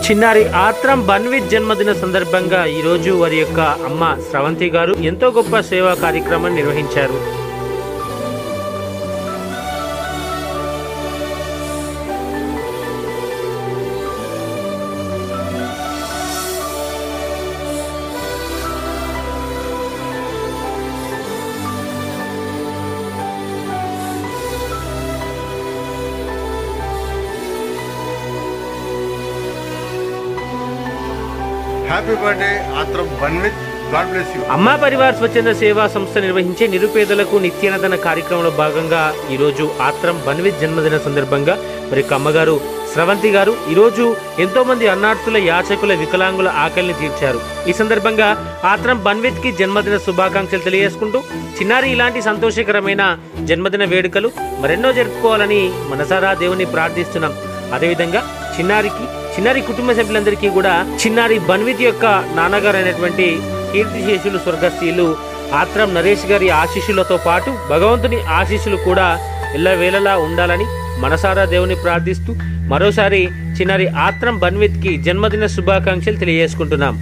చిన్నారి ఆత్రం బన్విత్ జన్మదిన సందర్భంగా ఈరోజు వారి యొక్క అమ్మ స్రవంతి గారు ఎంతో గొప్ప సేవా కార్యక్రమాన్ని నిర్వహించారు. Happy birthday Athram Banvith. God bless you. అమ్మా పరివార్ స్వచ్ఛంద సేవా సంస్థ నిర్వహించే నిరుపేదలకు నిత్యాన్నదాన కార్యక్రమంలో భాగంగా ఈరోజు ఆత్రం బన్విత్ జన్మదిన సందర్భంగా మరి అమ్మగారు స్రవంతి గారు ఈరోజు ఎంతో మంది అన్నార్థుల, యాచకుల, వికలాంగుల ఆకలిని తీర్చారు. ఈ సందర్భంగా ఆత్రం బన్విత్ కి జన్మదిన శుభాకాంక్షలు తెలియజేసుకుంటూ చిన్నారి ఇలాంటి సంతోషకరమైన జన్మదిన వేడుకలు మరెన్నో జరుపుకోవాలని మనసారా దేవుని ప్రార్థిస్తున్నాం. అదేవిధంగా చిన్నారి కుటుంబ సభ్యులందరికీ కూడా చిన్నారి బన్విత్ యొక్క నాన్నగారు అయినటువంటి కీర్తిశేషులు స్వర్గస్థీయులు ఆత్రం నరేష్ గారి ఆశీస్సులతో పాటు భగవంతుని ఆశీస్సులు కూడా ఎల్లవేళలా ఉండాలని మనసారా దేవుని ప్రార్థిస్తూ మరోసారి చిన్నారి ఆత్రం బన్విత్ కి జన్మదిన శుభాకాంక్షలు తెలియజేసుకుంటున్నాం.